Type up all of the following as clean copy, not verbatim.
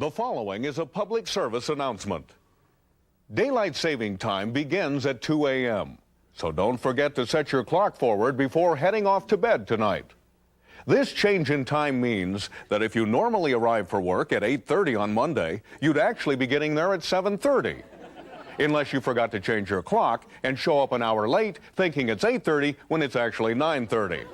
The following is a public service announcement. Daylight saving time begins at 2 a.m., so don't forget to set your clock forward before heading off to bed tonight. This change in time means that if you normally arrive for work at 8:30 on Monday, you'd actually be getting there at 7:30. Unless you forgot to change your clock and show up an hour late thinking it's 8:30 when it's actually 9:30.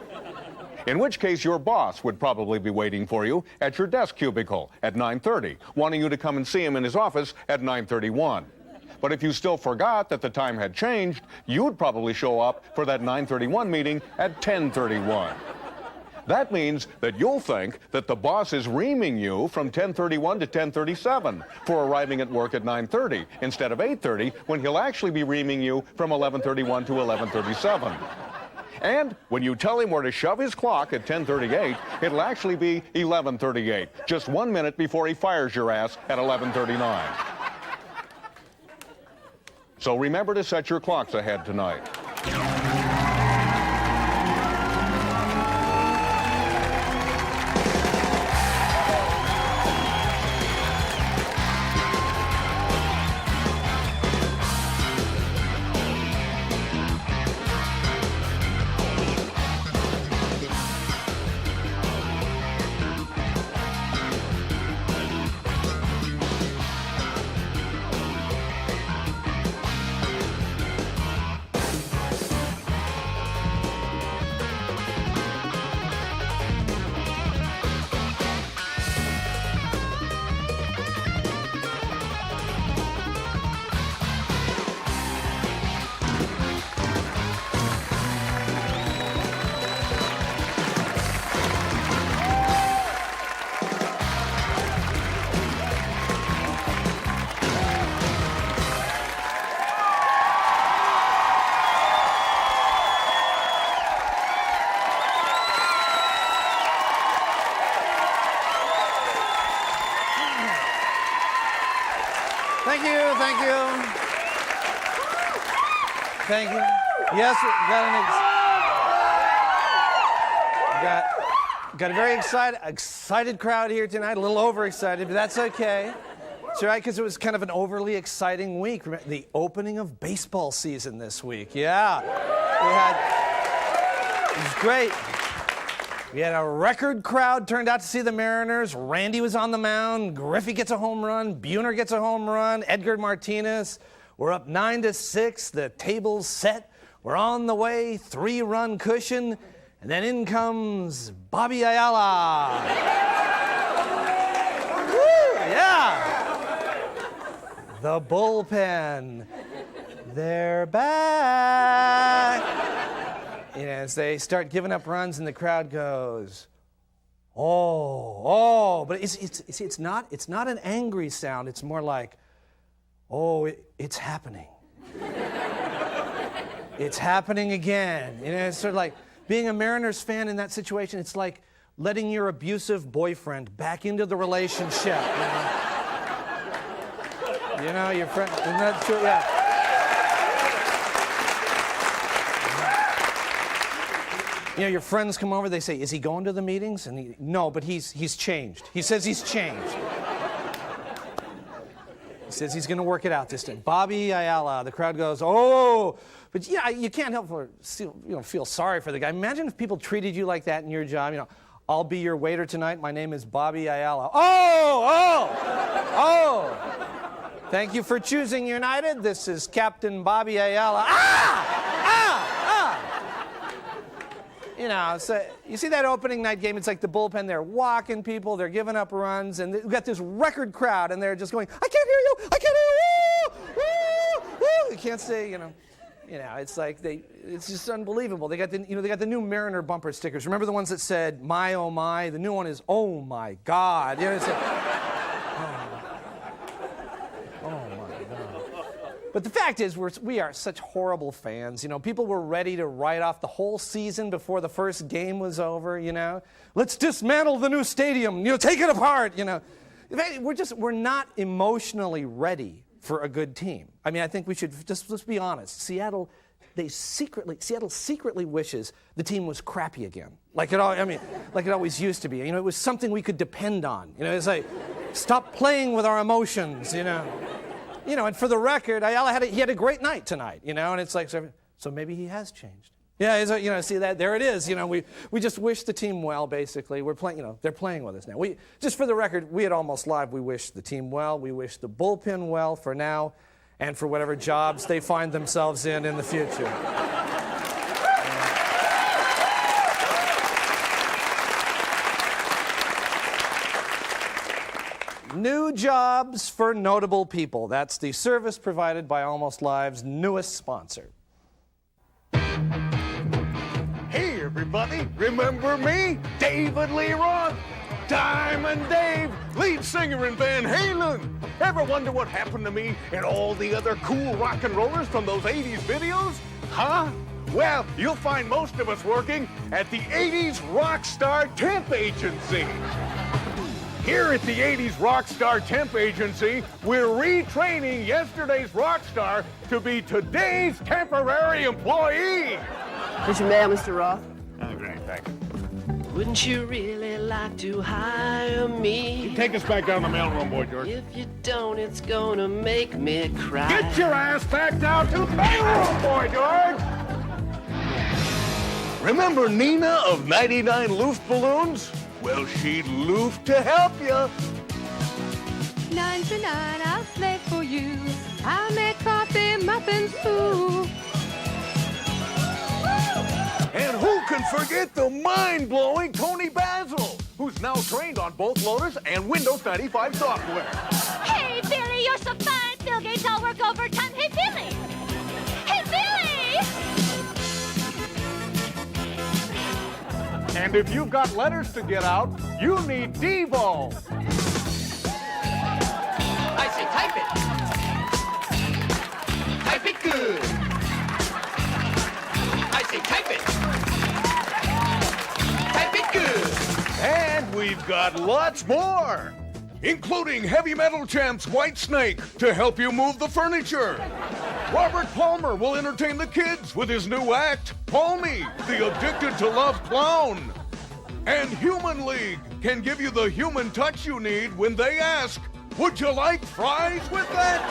In which case your boss would probably be waiting for you at your desk cubicle at 9:30, wanting you to come and see him in his office at 9:31. But if you still forgot that the time had changed, you'd probably show up for that 9:31 meeting at 10:31. That means that you'll think that the boss is reaming you from 10:31 to 10:37 for arriving at work at 9:30 instead of 8:30, when he'll actually be reaming you from 11:31 to 11:37. And when you tell him where to shove his clock at 10:38, it'll actually be 11:38, just 1 minute before he fires your ass at 11:39. So remember to set your clocks ahead tonight. Thank you. Yes, got a very excited crowd here tonight. A little overexcited, but that's okay. It's all right, because it was kind of an overly exciting week. Remember, the opening of baseball season this week. Yeah, it was great. We had a record crowd turned out to see the Mariners. Randy was on the mound. Griffey gets a home run. Buhner gets a home run. Edgar Martinez. We're up 9-6. The table's set. We're on the way. 3-run cushion. And then in comes Bobby Ayala. Woo, yeah. The bullpen. They're back. And as they start giving up runs and the crowd goes, oh. But it's not an angry sound. It's more like, oh, it's happening. It's happening again. You know, it's sort of like being a Mariners fan in that situation. It's like letting your abusive boyfriend back into the relationship. You know your friend. Isn't that true? Yeah. You know, your friends come over. They say, "Is he going to the meetings?" And no, but he's changed. He says he's changed. He says he's going to work it out this time. Bobby Ayala. The crowd goes, oh. But yeah, you can't help but feel sorry for the guy. Imagine if people treated you like that in your job. You know, I'll be your waiter tonight. My name is Bobby Ayala. Oh. Thank you for choosing United. This is Captain Bobby Ayala. You know, so you see that opening night game, it's like the bullpen, they're walking people, they're giving up runs, and we've got this record crowd, and they're just going, I can't hear you, I can't hear you, you can't say, you know, it's like it's just unbelievable. They got the new Mariner bumper stickers. Remember the ones that said, my, oh my? The new one is, oh my God. You know, it's like, oh my God. But the fact is, we are such horrible fans. You know, people were ready to write off the whole season before the first game was over, you know. Let's dismantle the new stadium, you know, take it apart, you know. We're not emotionally ready for a good team. I mean, I think we should let's be honest. Seattle secretly wishes the team was crappy again. Like it always used to be. You know, it was something we could depend on. You know, it's like Stop playing with our emotions, you know. You know, and for the record, he had a great night tonight, you know, and it's like, so maybe he has changed. Yeah, you know, see that, there it is. You know, we just wish the team well, basically. We're playing, you know, they're playing with us now. Just for the record, we at Almost Live, we wish the team well. We wish the bullpen well for now and for whatever jobs they find themselves in the future. New jobs for notable people. That's the service provided by Almost Live's newest sponsor. Hey, everybody, remember me? David Lee Roth, Diamond Dave, lead singer in Van Halen. Ever wonder what happened to me and all the other cool rock and rollers from those 80s videos? Huh? Well, you'll find most of us working at the 80s rock star temp agency. Here at the 80s Rockstar Temp Agency, we're retraining yesterday's rock star to be today's temporary employee. Here's your mail, Mr. Roth. Oh, great, thank you. Wouldn't you really like to hire me? Take us back down the mailroom, boy, George. If you don't, it's gonna make me cry. Get your ass back down to the mailroom, boy, George! Remember Nina of 99 Loof Balloons? Well, she'd loof to help you. 9 to 9, I'll slave for you. I'll make coffee, muffins, too. And who can forget the mind-blowing Tony Basil, who's now trained on both Lotus and Windows 95 software. Hey, Billy, you're so fine. Bill Gates all work overtime. Hey, Billy! Hey, Billy! And if you've got letters to get out, you need Devo. I say type it. Type it good. I say type it. Type it good. And we've got lots more, including heavy metal champs Whitesnake to help you move the furniture. Robert Palmer will entertain the kids with his new act, Palmy, the Addicted to Love Clown. And Human League can give you the human touch you need when they ask, would you like fries with that?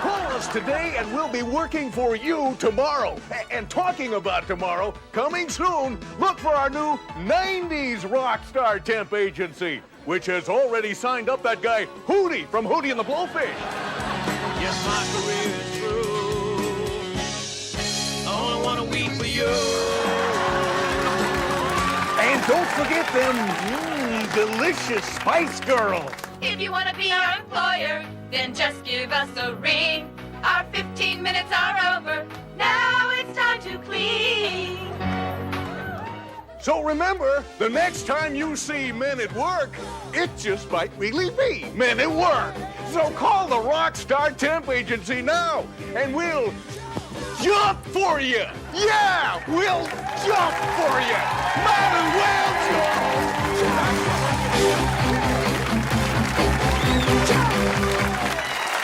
Call us today and we'll be working for you tomorrow. And talking about tomorrow, coming soon, look for our new 90s Rockstar Temp Agency, which has already signed up that guy, Hootie from Hootie and the Blowfish. Yes, my career is through. I only want to weep for you. And don't forget them delicious Spice Girls. If you want to be our employer, then just give us a ring. Our 15 minutes are over. Now it's time to clean. So remember, the next time you see men at work, it just might really be men at work. So call the Rockstar Temp Agency now, and we'll jump for you. Yeah, we'll jump for you. Might as well jump.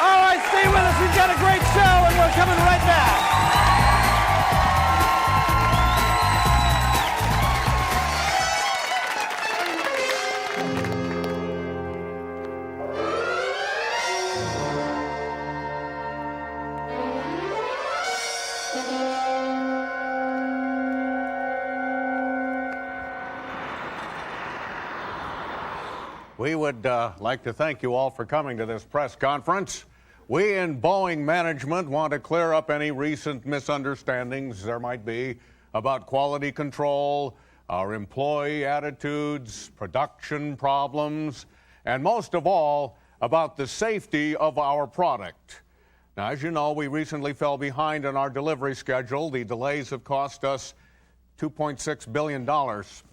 All right, stay with us. We've got a great show, and we're coming right back. We would like to thank you all for coming to this press conference. We in Boeing management want to clear up any recent misunderstandings there might be about quality control, our employee attitudes, production problems, and most of all, about the safety of our product. Now, as you know, we recently fell behind on our delivery schedule. The delays have cost us $2.6 billion,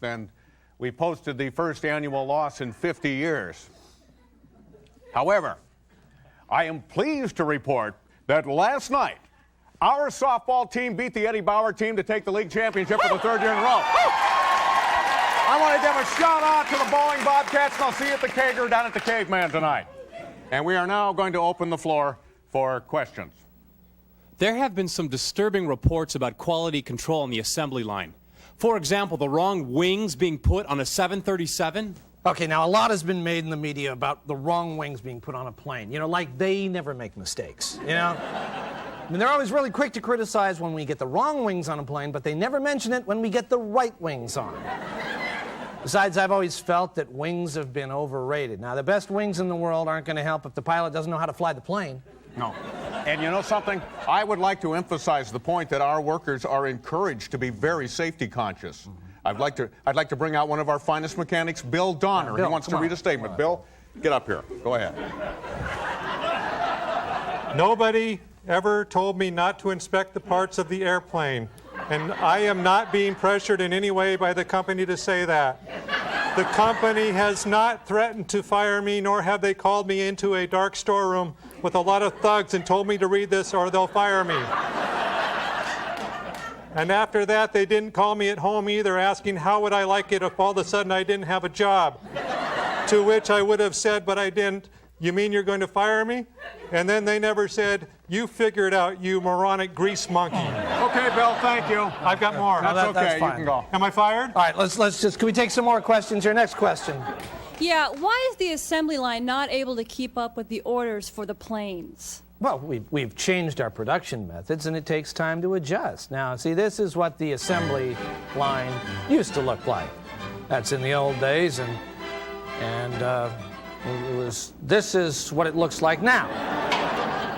and we posted the first annual loss in 50 years. However, I am pleased to report that last night, our softball team beat the Eddie Bauer team to take the league championship for the third year in a row. I want to give a shout out to the Boeing Bobcats, and I'll see you at the Keister down at the Caveman tonight. And we are now going to open the floor for questions. There have been some disturbing reports about quality control on the assembly line. For example, the wrong wings being put on a 737. Okay, now a lot has been made in the media about the wrong wings being put on a plane. You know, like they never make mistakes, you know? I mean, they're always really quick to criticize when we get the wrong wings on a plane, but they never mention it when we get the right wings on. Besides, I've always felt that wings have been overrated. Now, the best wings in the world aren't going to help if the pilot doesn't know how to fly the plane. No. And you know something? I would like to emphasize the point that our workers are encouraged to be very safety conscious. I'd like to bring out one of our finest mechanics, Bill Donner. Bill, he wants to come read on. a statement. Bill, get up here. Go ahead. Nobody ever told me not to inspect the parts of the airplane, and I am not being pressured in any way by the company to say that. The company has not threatened to fire me, nor have they called me into a dark storeroom with a lot of thugs and told me to read this or they'll fire me. And after that, they didn't call me at home either, asking how would I like it if all of a sudden I didn't have a job. To which I would have said, but I didn't. You mean you're going to fire me? And then they never said, you figure it out, you moronic grease monkey. Okay, Bill, thank you. I've got more. That's that's okay. fine. You can go. Am I fired? All right, let's just, can we take some more questions here? Next question. Yeah, why is the assembly line not able to keep up with the orders for the planes? Well, we've changed our production methods, and it takes time to adjust. Now, see, this is what the assembly line used to look like. That's in the old days, and this is what it looks like now.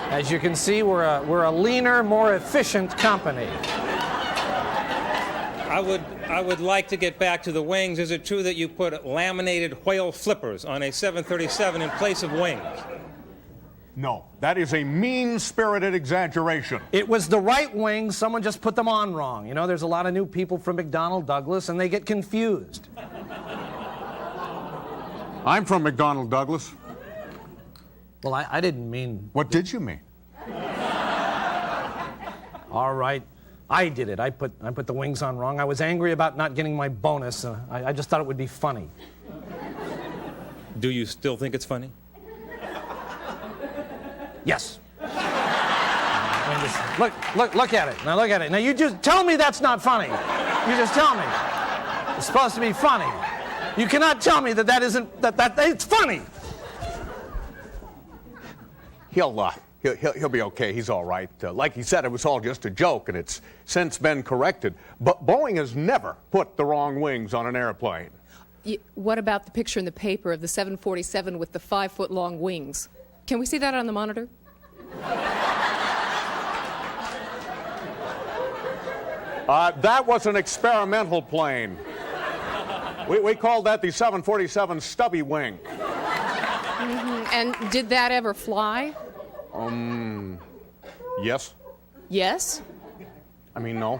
As you can see, we're a leaner, more efficient company. I would like to get back to the wings. Is it true that you put laminated whale flippers on a 737 in place of wings? No, that is a mean-spirited exaggeration. It was the right wing. Someone just put them on wrong. You know, there's a lot of new people from McDonnell Douglas, and they get confused. I'm from McDonnell Douglas. Well, I didn't mean... What did you mean? All right, I did it. I put the wings on wrong. I was angry about not getting my bonus. I just thought it would be funny. Do you still think it's funny? Yes. I mean, just look at it. Now look at it. Now you just tell me that's not funny. You just tell me. It's supposed to be funny. You cannot tell me that isn't it's funny. He'll be okay. He's all right. Like he said, it was all just a joke, and it's since been corrected. But Boeing has never put the wrong wings on an airplane. What about the picture in the paper of the 747 with the 5-foot-long wings? Can we see that on the monitor? That was an experimental plane. We called that the 747 stubby wing. Mm-hmm. And did that ever fly? Yes. Yes? I mean, no.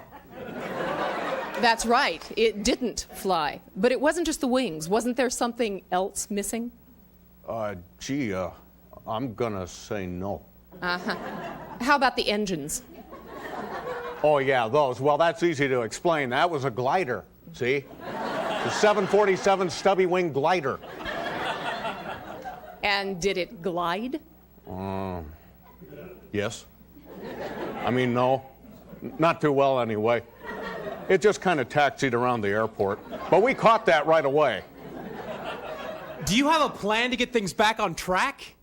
That's right. It didn't fly. But it wasn't just the wings. Wasn't there something else missing? Gee, I'm gonna say no. Uh-huh. How about the engines? Oh, yeah, those. Well, that's easy to explain. That was a glider, see? The 747 stubby wing glider. And did it glide? Yes. I mean, no. Not too well, anyway. It just kind of taxied around the airport. But we caught that right away. Do you have a plan to get things back on track?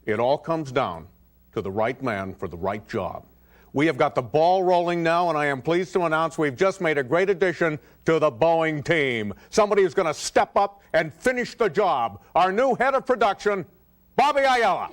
It all comes down to the right man for the right job. We have got the ball rolling now, and I am pleased to announce we've just made a great addition to the Boeing team. Somebody who's going to step up and finish the job. Our new head of production, Bobby Ayala.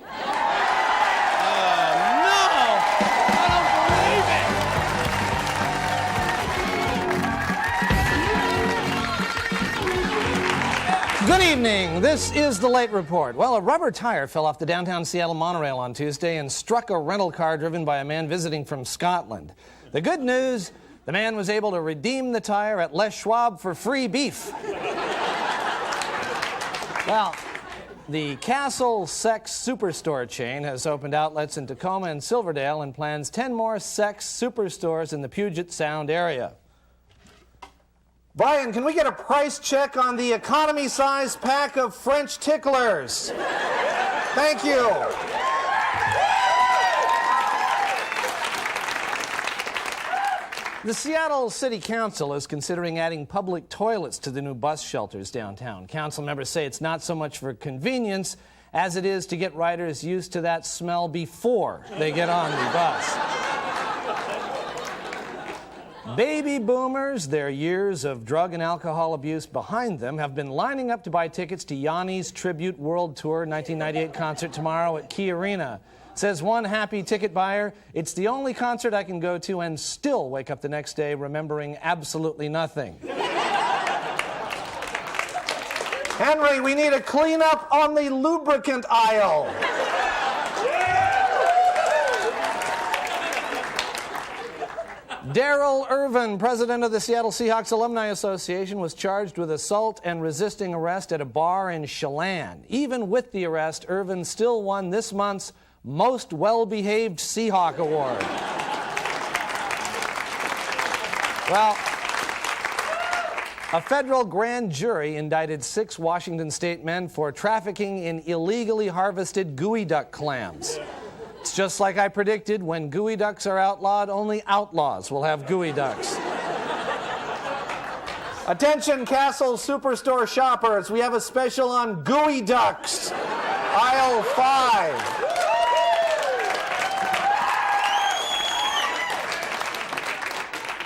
Good evening. This is the Late Report. Well, a rubber tire fell off the downtown Seattle monorail on Tuesday and struck a rental car driven by a man visiting from Scotland. The good news, the man was able to redeem the tire at Les Schwab for free beef. Well, the Castle Sex Superstore chain has opened outlets in Tacoma and Silverdale and plans 10 more sex superstores in the Puget Sound area. Brian, can we get a price check on the economy-size pack of French ticklers? Thank you. The Seattle City Council is considering adding public toilets to the new bus shelters downtown. Council members say it's not so much for convenience as it is to get riders used to that smell before they get on the bus. Baby boomers, their years of drug and alcohol abuse behind them, have been lining up to buy tickets to Yanni's Tribute World Tour 1998 concert tomorrow at Key Arena. Says one happy ticket buyer, "It's the only concert I can go to and still wake up the next day remembering absolutely nothing." Henry, we need a cleanup on the lubricant aisle. Darrell Irvin, president of the Seattle Seahawks Alumni Association, was charged with assault and resisting arrest at a bar in Chelan. Even with the arrest, Irvin still won this month's Most Well-Behaved Seahawk Award. Well, a federal grand jury indicted 6 Washington state men for trafficking in illegally harvested gooey duck clams. It's just like I predicted. When gooey ducks are outlawed, only outlaws will have gooey ducks. Attention, Castle Superstore shoppers. We have a special on gooey ducks. Aisle 5.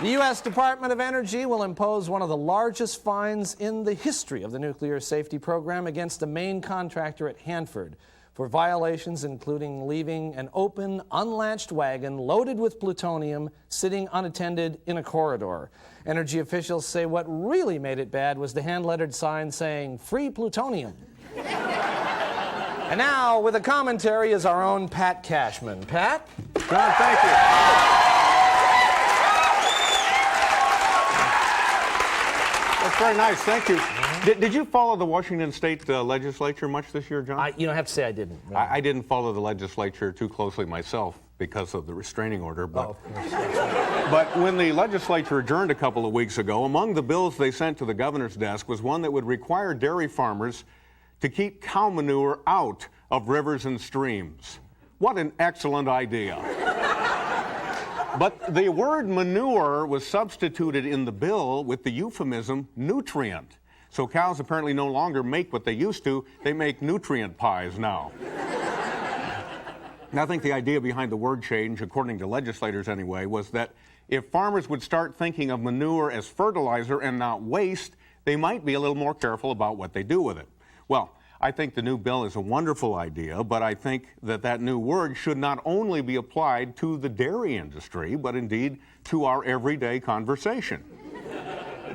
The U.S. Department of Energy will impose one of the largest fines in the history of the nuclear safety program against the main contractor at Hanford for violations including leaving an open, unlatched wagon loaded with plutonium sitting unattended in a corridor. Energy officials say what really made it bad was the hand-lettered sign saying, "Free plutonium." And now, with a commentary, is our own Pat Cashman. Pat? John, thank you. That's very nice, thank you. Did you follow the Washington State legislature much this year, John? I have to say I didn't. No. I didn't follow the legislature too closely myself because of the restraining order. But, but when the legislature adjourned a couple of weeks ago, among the bills they sent to the governor's desk was one that would require dairy farmers to keep cow manure out of rivers and streams. What an excellent idea. But the word manure was substituted in the bill with the euphemism nutrient. So cows apparently no longer make what they used to. They make nutrient pies now. And I think the idea behind the word change, according to legislators anyway, was that if farmers would start thinking of manure as fertilizer and not waste, they might be a little more careful about what they do with it. Well, I think the new bill is a wonderful idea, but I think that that new word should not only be applied to the dairy industry, but indeed to our everyday conversation.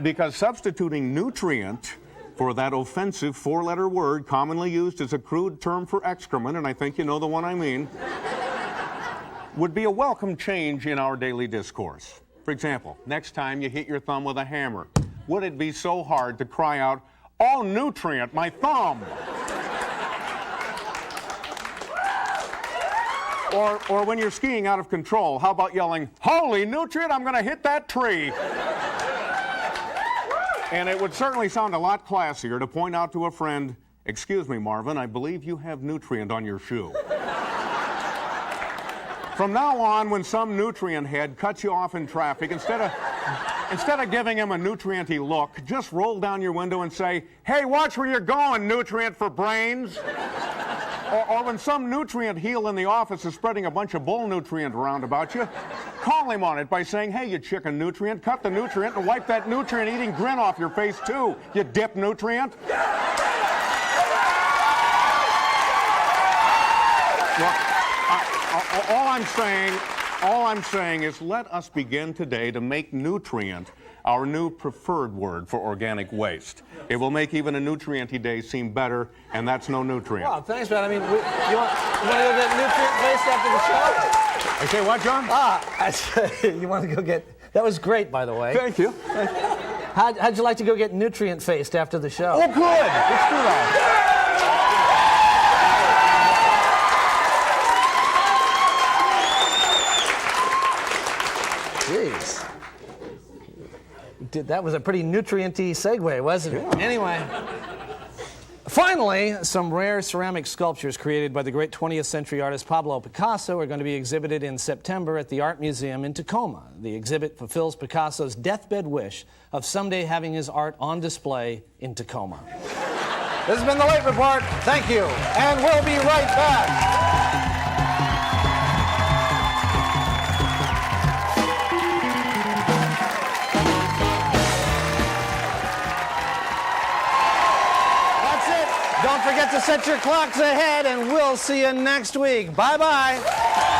Because substituting nutrient for that offensive 4-letter word commonly used as a crude term for excrement, and I think you know the one I mean, would be a welcome change in our daily discourse. For example, next time you hit your thumb with a hammer, would it be so hard to cry out, "Oh, nutrient, my thumb!" Or when you're skiing out of control, how about yelling, "Holy nutrient, I'm going to hit that tree!" And it would certainly sound a lot classier to point out to a friend, "Excuse me, Marvin, I believe you have nutrient on your shoe." From now on, when some nutrient head cuts you off in traffic, instead of giving him a nutrient-y look, just roll down your window and say, "Hey, watch where you're going, nutrient for brains." Or when some nutrient heel in the office is spreading a bunch of bull nutrient around about you, call him on it by saying, "Hey, you chicken nutrient, cut the nutrient and wipe that nutrient-eating grin off your face too, you dip nutrient." Look, all I'm saying is let us begin today to make nutrient our new preferred word for organic waste. It will make even a nutrient-y day seem better, and that's no nutrient. Well, thanks, man. I mean, you want to go get nutrient waste after the show? I say what, John? I say, you want to go get... That was great, by the way. Thank you. How'd you like to go get nutrient-faced after the show? Oh, good. Let's do that. Jeez. That was a pretty nutrient-y segue, wasn't it? Yeah. Anyway, Finally, some rare ceramic sculptures created by the great 20th century artist Pablo Picasso are going to be exhibited in September at the Art Museum in Tacoma. The exhibit fulfills Picasso's deathbed wish of someday having his art on display in Tacoma. This has been The Late Report. Thank you, and we'll be right back. Don't forget to set your clocks ahead, and we'll see you next week. Bye-bye.